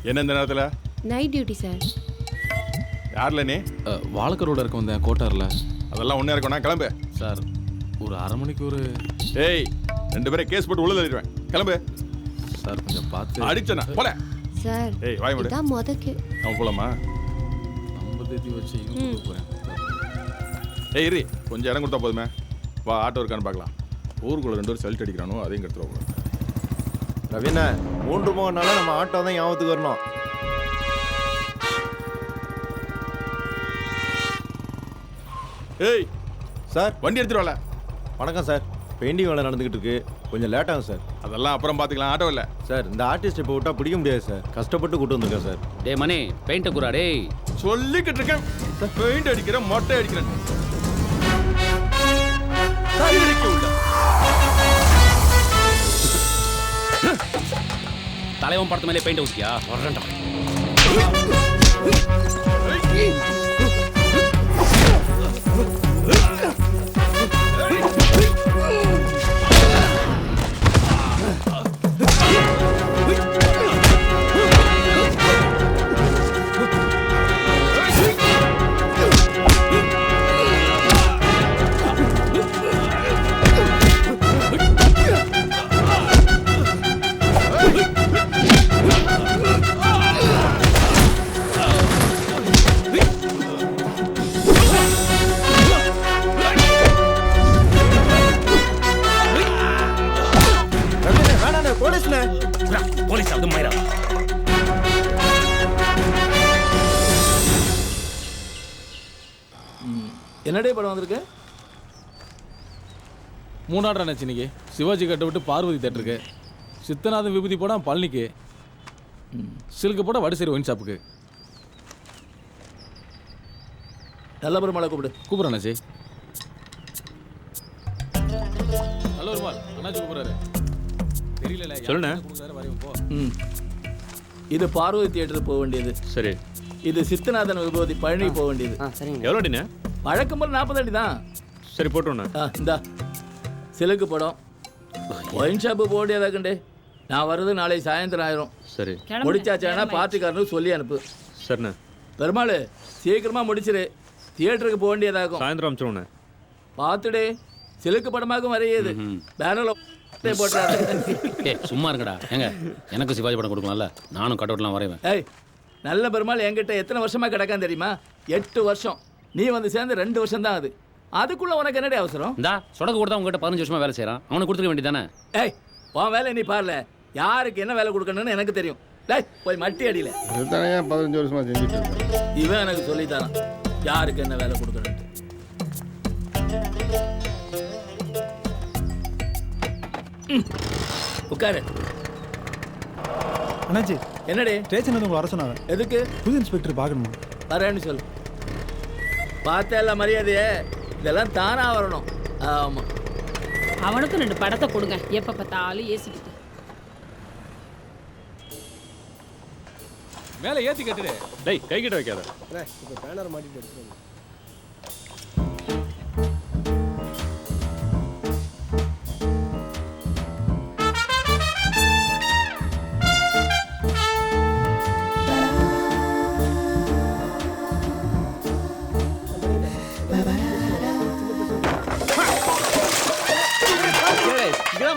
என்ன இந்த நேரத்தில்? Night duty sir. யாரில் நீ? வாழக்கரோட இருக்க வந்தேன் கோட்டாரில். அதெல்லாம் ஒன்றே இருக்கணும், கிளம்பு. சார் ஒரு அரை மணிக்கு ஒரு. ஏய், 2 பேரும் கேஸ் போட்டு உள்ள தள்ளிடுவேன், கிளம்பு. சார் கொஞ்சம் பார்த்து. அடிச்சனா போல. சார் ஏய் வாய் மூடு. இதான் முதக்கு. நம்ம போலாமா? நம்ம தேதி வச்சு இங்கே போகிறேன். ஏய் இரு, கொஞ்சம் இடம் கொடுத்தா போதுமே. வா, ஆட்டோ இருக்கான்னு பார்க்கலாம். ஊருக்குள்ள 2 பேரும் செல்ட் அடிக்கிறானோ, அதையும் கெடுத்துருவோம். ரவீனா, 3 மோகனால நம்ம ஆட்டோ தான் ஞாபகத்துக்கு வரணும். ஏய் சார், வண்டி எடுத்துட்டு வரல. வணக்கம் சார். பெயிண்டிங் வேலை நடந்துக்கிட்டு இருக்கு, கொஞ்சம் லேட் ஆகும் சார். அதெல்லாம் அப்புறம் பார்த்துக்கலாம், ஆட்டோ இல்லை. சார், இந்த ஆர்டிஸ்ட் இப்போ விட்டா பிடிக்க முடியாது சார், கஷ்டப்பட்டு கூட்டு வந்திருக்கேன் சார். டே மணி, பெயிண்ட் குறா டேய். சொல்லிக்கிட்டு இருக்கேன், பெயிண்ட் அடிக்கிறேன், மொட்டை அடிக்கிறேன். தலைவன் படத்து மேலே பெயிண்ட் ஊத்தியா? வரேன்டா. போலீஸ் அது மயிரா. என்னடே படம் வந்திருக்கு? 3 நினச்சி இன்னைக்கு சிவாஜி கட்ட விட்டு பார்வதி தேட்டருக்கு, சித்தநாதன் விபூதி போட பழனிக்கு, சில்க்கு போட வடசேரி ஒயின் ஷாப்புக்கு. நல்ல பெருமாளை கூப்பிடுறேன் அண்ணாச்சி. நல்ல பெருமாள் அண்ணாச்சி கூப்பிடுறாரு. தெரியல சொல்லுண்ணே. இது பார்வதி தியேட்டருக்கு போக வேண்டியது. சரி. இது சித்தநாதன் விபூதி பழனி போக வேண்டியது. எவ்வளோ அடிண்ணே? வழக்கம் போல 40 அடி தான். சரி போட்டுருண்ணே. இந்தா சிலுக்கு படம் ஒயின் ஷாப்பு போக வேண்டியதாக்கண்டே. நான் வர்றது நாளை சாயந்தரம் ஆயிரும். சரி. முடிச்சாச்சானா பார்ட்டிக்காரனுக்கு சொல்லி அனுப்பு. சரிண்ணே. பெருமாள் சீக்கிரமா முடிச்சிரு, தியேட்டருக்கு போக வேண்டியதாகும். சாயந்தரம் அனுப்பிச்சிடுவோண்ணே. பார்த்துடே, சிலுக்கு படமாகவும் வரையுது. பேனர்ல சும்மா இருக்கடா. ஏங்க எனக்கு சிவாஜி படம் கொடுக்கலாம்ல, நானும் கட் அவுட்லாம் வரைவேன். ஏய், நல்ல பெருமாள் என்கிட்ட எத்தனை வருஷமா கிடக்கான்னு தெரியுமா? 8 வருஷம். நீ வந்து சேர்ந்து 2 வருஷம் தான். அதுக்குள்ள உனக்கு என்னடி அவசரம்? இந்தா சொடக்கு கொடுத்தா உங்ககிட்ட 15 வருஷமா வேலை செய்யறான், அவனுக்கு கொடுத்துக்க வேண்டியதானே? ஏய், உன் வேலை நீ பாருல, யாருக்கு என்ன வேலை கொடுக்கணும்னு எனக்கு தெரியும். டேய் போய் மட்டி அடியில. 15 வருஷமா செஞ்சுட்டு இருக்கேன். இவன் எனக்கு சொல்லித்தரான் யாருக்கு என்ன வேலை கொடுக்கணும். உட்காரு. அண்ணாச்சி, என்னடி ஸ்டேஷன் வந்து உங்களை வர சொன்னாங்க. எதுக்கு? புது இன்ஸ்பெக்டர் பார்க்கணுமா? வரேன்னு சொல்லு. பார்த்தேல்ல மரியாதையே, இதெல்லாம் தானா வரணும். ஆமா. அவனுக்கும் 2 படத்தை கொடுங்க, எப்ப பார்த்தாலும் ஏசிக்கிட்டு. மேலே ஏற்றி கட்டுடு. டேய் கை கிட்ட வைக்காத. இப்போ பேனர் மாட்டிட்டு எடுத்துருங்க.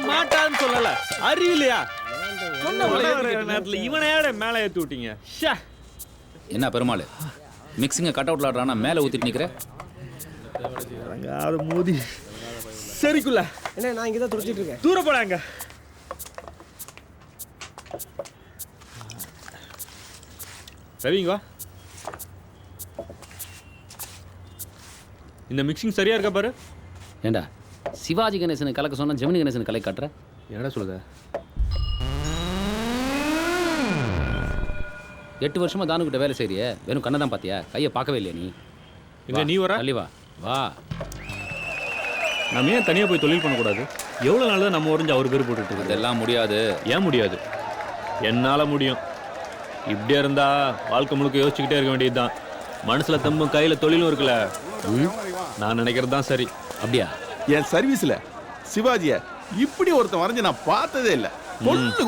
மாட்டான்னு சொல்லல, அறிவில்லையா? நேரத்தில் இவனையாட மேலே ஏற்றி விட்டீங்க. என்ன பெருமாள், மிக்சிங்க கட் அவுட்ல ஆடுறானா மேலே ஊத்திட்டு நிக்கிற? அது மோதி சரிக்குள்ள. என்ன, நான் இங்கே தான் துடிச்சிட்டு இருக்கேன். தூர போடாங்க. ரவிங்க வா. இந்த மிக்சிங் சரியா இருக்கா பாரு. ஏண்டா சிவாஜி கணேசன் கலக்க சொன்னா ஜெமினி கணேசன் கலை காட்டுற? என்னடா சொல்லுத? 8 வருஷமா தானுக்கிட்ட வேலை செய்றியே, வெறும் கண்ணை தான் பார்த்தியா, கையை பார்க்கவே இல்லையா நீ? இங்க நீ வர தள்ளி வா. வா. நம்ம ஏன் தனியாக போய் தொழில் பண்ணக்கூடாது? எவ்வளோ நாள் தான் நம்ம உறிஞ்சு அவர் பேர் போட்டுட்டு இருக்குது? இதெல்லாம் முடியாது. ஏன் முடியாது? என்னால் முடியும். இப்படியா இருந்தா வாழ்க்கை முழுக்க யோசிச்சுக்கிட்டே இருக்க வேண்டியது தான். மனசுல தம்பும் கையில் தொழிலும் இருக்குல்ல. நான் நினைக்கிறது தான் சரி. அப்படியா? என் சர்வீஸ்ல சிவாஜிய இப்படி ஒருத்தன் வரைஞ்சு நான் பார்த்ததே இல்லை.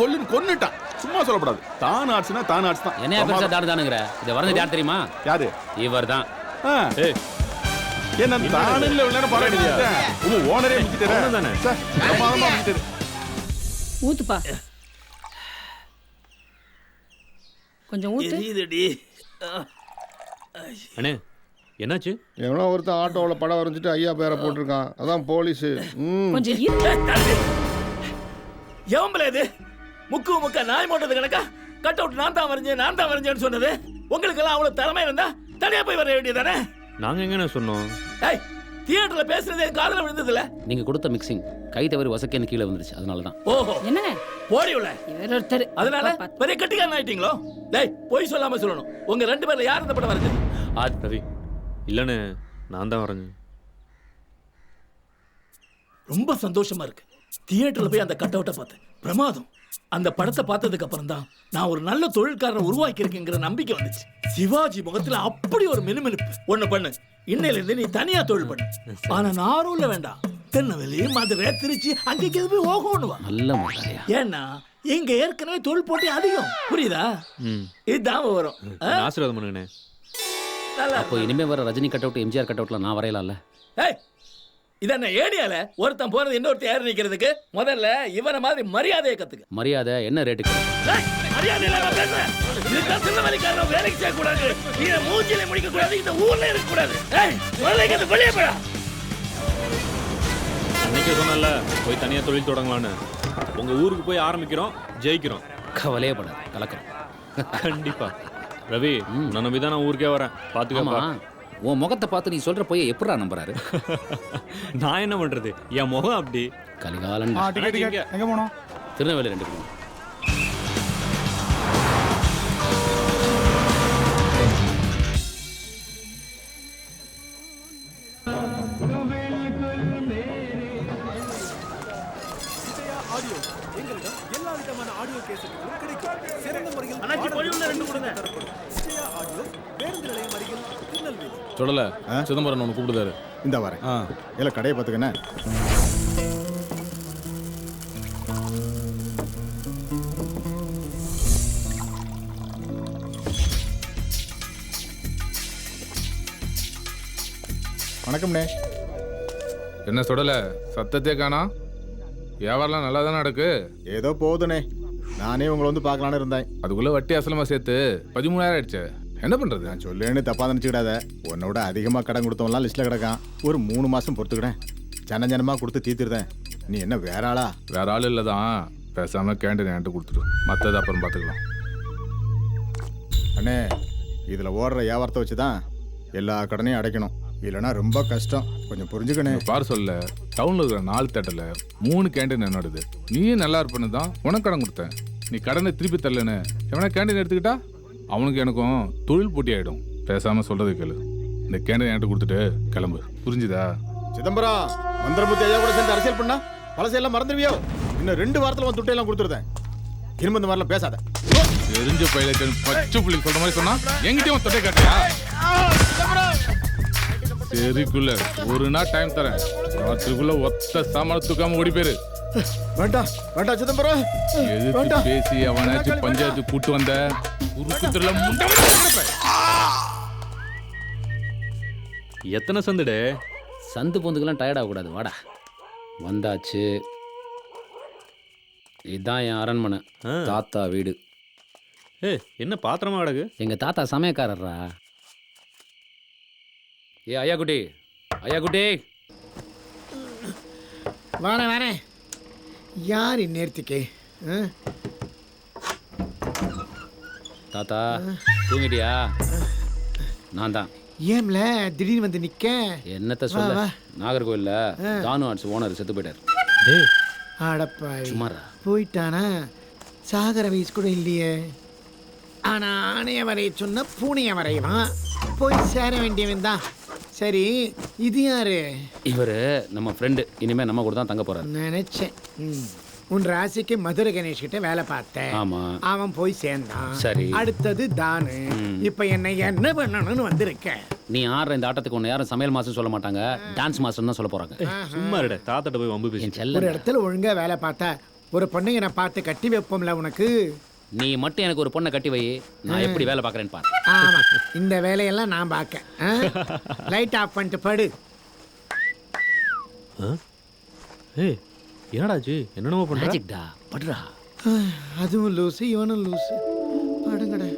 கொல்லுன்னு கொன்னுட்டான். சும்மா சொல்லக்கூடாது. தான் ஆட்ஸ்னா தான் ஆட்ஸ் தான். என்னையா பெருசா தானுங்கிற இதை வரைஞ்சது யார் தெரியுமா? யாரு? இவர் தான். ஏய் என்ன தானில்ல விளையாட பாராட்டியா? உங்க ஓனரே முடிச்சிட்டாரு தானே? சார் பிரமாதமா முடிச்சிட்டாரு. ஊத்துப்பா. கொஞ்சம் ஊத்து. எரியுதடி. அண்ணே என்னாச்சு? எவனோ ஒருத்தன் ஆட்டோவில் படம் வரைஞ்சிட்டு ஐயா பேரை போட்டிருக்கான். அதான் போலீஸு. கொஞ்சம் இரு. எவம்பல இது முக்கா நாய் மோட்டது கணக்கா கட் அவுட் நான் தான் வரைஞ்சேன்னு சொன்னது. உங்களுக்கெல்லாம் அவ்வளவு திறமை இருந்தா தனியா போய் வர வேண்டியதானே? நாங்க எங்கண்ணே சொன்னோம்? ஏய் தியேட்டர்ல பேசுறது என் காதுல விழுந்ததுல. நீங்க கொடுத்த மிக்சிங் கை தவறி வசக்கேன்னு கீழே வந்துருச்சு, அதனால தான். ஓஹோ என்னங்க போடி உள்ள. இவர் ஒருத்தர். அதனால பெரிய கட்டிக்காரன் ஆயிட்டீங்களோ? டேய் போய் சொல்லாம சொல்லணும். உங்க 2 பேர்ல யார் இந்த படம் வரைஞ்சது? ரவி இல்லைண்ணே, நான் தான் வரைஞ்சேன். ரொம்ப சந்தோஷமா இருக்கு. தியேட்டர்ல போய் அந்த கட் அவுட்டை பார்த்தேன். பிரமாதம். அந்த படத்தை பார்த்ததுக்கு அப்புறம் தான் நான் ஒரு நல்ல தொழில்காரனை உருவாக்கி இருக்கேங்கிற நம்பிக்கை வந்துச்சு. சிவாஜி முகத்துல அப்படி ஒரு மினுமினுப்பு. ஒண்ணு பண்ணு, இன்னையில இருந்து நீ தனியா தொழில் பண்ணு. ஆனா நாரூர்ல வேண்டாம், திருநெல்வேலி, மதுரை, திருச்சி அங்கேக்கு போய் ஓகோன்னுவா. நல்ல முறையா. ஏன்னா இங்க ஏற்கனவே தொழில் போட்டி அதிகம். புரியுதா? இதுதான் வரும். ஆசீர்வாதம் பண்ணுங்கண்ணே. நல்லா அப்போ இனிமே வர Rajini cut out, MGR cut அவுட்ல நான் வரையலாம்ல? ஏய் இதென்ன ஏடியால ஒருத்தன் போறது இன்னொருத்தன் ஏறி நிக்கிறதுக்கு முதல்ல இவனை மாதிரி மரியாதையை கத்துக்க. மரியாதை என்ன ரேட்டுக்கு? ஏய், மரியாதை இல்லாம பேசுறேன். இதுதான் திருநெல்வேலிக்காரன் வேலைக்கு செய்ய கூடாது. நீ மூஞ்சில முடிக்க கூடாது, இந்த ஊர்ல இருக்க கூடாது. ஏய் முதல்ல இங்க வெளியே போடா. அன்னைக்கே சொன்னல போய் தனியா தொழில் தொடங்கலான்னு. உங்க ஊருக்கு போய் ஆரம்பிக்கிறோம், ஜெயிக்கிறோம். கவலையே படாது, கலக்கிறோம். கண்டிப்பா. ரவி நான் நம்பி தான் நான் ஊருக்கே வரேன், பாத்துக்கோமா. உன் முகத்தை பார்த்து நீ சொல்ற போய் எப்படா நம்புறாரு? நான் என்ன பண்றது, என் முகம் அப்படி. கலிகாலன். எங்கே போனோம்? திருநெல்வேலி 2 பேரும். சொல்லல சிதம்பரம் ஒன்று கூப்பிடுதாரு. இந்த வரேன். இல்லை கடையை பார்த்துக்கண்ணே. வணக்கம்ண்ணே. என்ன சொல்லல சத்தத்தே காணா? வியாபாரம்லாம் நல்லா தானே நடக்கு? ஏதோ போகுதுண்ணே. நானே உங்களை வந்து பார்க்கலான்னு இருந்தேன். அதுக்குள்ள வட்டி அசலமா சேர்த்து 13,000 ஆயிடுச்சு. என்ன பண்றது? நான் சொல்லேன்னு தப்பாக நினச்சிக்கிடாத. உன்னோட அதிகமாக கடன் கொடுத்தவங்களாம் லிஸ்ட்டில் கிடக்கான். ஒரு 3 மாதம் பொறுத்துக்கிட்டேன். ஜனமாக கொடுத்து தீர்த்துருதேன். நீ என்ன வேற ஆளா? வேற ஆள் இல்லை தான். பேசாம கேண்டீன் என்கிட்ட கொடுத்துரு, மற்றது அப்புறம் பார்த்துக்கலாம். அண்ணே இதில் ஓடுற வியாபாரத்தை வச்சு தான் எல்லா கடனையும் அடைக்கணும். இல்லைன்னா ரொம்ப கஷ்டம். கொஞ்சம் புரிஞ்சுக்கணே. பாரு சொல்ல, டவுன்ல இருக்கிற 4 தேட்டர்ல 3 கேண்டீன் என்னோடது. நீயே நல்லா இருப்பேன்னு தான் உனக்கு கடன் கொடுத்தேன். நீ கடனை திருப்பி தரலன்னு எவனா கேண்டீன் எடுத்துக்கிட்டா அவனுக்கு எனக்கும் தொழில் போட்டி ஆயிடும். பேசாம சொல்றது கேளு. இந்த கேண்டீன் என்கிட்ட கொடுத்துட்டு கிளம்பு, புரிஞ்சுதா? சிதம்பரம் மந்திரமுத்தி ஐயா கூட சேர்ந்து அரசியல் பண்ணா பழசையெல்லாம் மறந்துடுவியோ? இன்னும் 2 வாரத்தில் வந்து துட்டையெல்லாம் கொடுத்துருந்தேன். திரும்ப இந்த மாதிரிலாம் பேசாத. தெரிஞ்ச பையலுக்கு பச்சை புள்ளிக்கு சொல்ற மாதிரி சொன்னா எங்கிட்டயும் தொட்டை காட்டியா? சரிக்குள்ள ஒரு நாள் டைம் தரேன். ராத்திரிக்குள்ள ஒத்த சாமான தூக்காம ஓடி போயிரு. வேண்டாம் வேண்டாம் சிதம்பரம். எதிர்த்து பேசி அவனாச்சும் பஞ்சாயத்து கூட்டு வந்த உருக்குத்துல முண்டை எத்தனை சந்துடே? சந்து பொந்துக்கெல்லாம் டயர்ட் ஆகக்கூடாது, வாடா. வந்தாச்சு. இதுதான் என் அரண்மனை, தாத்தா வீடு. என்ன பாத்திரமா அடகு? எங்க தாத்தா சமயக்காரர்ரா. ஏ ஐயா குட்டி, ஐயா குட்டி. வரேன் வரேன். யார் இந்நேரத்துக்கு? தாத்தா தூங்கிட்டியா? நான் தான். ஏம்ல திடீர்னு வந்து நிக்க? என்னத்த சொல்ல, நாகர்கோவில்ல தானு ஆர்ட்ஸ் ஓனர் செத்து போயிட்டார். அடப்பாவி, சுமாரா போயிட்டானா? சாகர வயசு கூட இல்லையே. ஆனா ஆணைய வரைய சொன்ன பூனைய வரையவான். போய் சேர வேண்டியவன் தான். சரி இது யாரு? இவரு நம்ம ஃப்ரெண்டு. இனிமே நம்ம கூட தான் தங்க போறாரு. நினைச்சேன். உன் ராசிக்கு மதுரை கணேஷ் கிட்ட வேலை பார்த்தேன். ஆமா, அவன் போய் சேர்ந்தான். சரி, அடுத்தது தானு. இப்ப என்ன பண்ணணும்னு வந்திருக்க? நீ ஆடுற இந்த ஆட்டத்துக்கு ஒன்று யாரும் சமையல் மாஸ்டர் சொல்ல மாட்டாங்க, டான்ஸ் மாஸ்டர் தான் சொல்ல போறாங்க. சும்மா இருட, தாத்தாட்ட போய் வம்பு பேசி. ஒரு இடத்துல ஒழுங்கா வேலை பார்த்தா ஒரு பொண்ணுங்க நான் பார்த்து கட்டி வைப்போம்ல உனக்கு. நீ மட்டும் எனக்கு ஒரு பொண்ணை கட்டி வை, நான் எப்படி வேலை பார்க்குறேன்னு பாரு. ஆமா இந்த வேலையெல்லாம் நான் பார்க்க. லைட் ஆஃப் பண்ணிட்டு படு. ஏய் என்னடாச்சு என்னென்னமோ பண்ற? மேஜிக்டா, படுறா. அதுவும் லூசு இவனும் லூசு. படுங்கடா.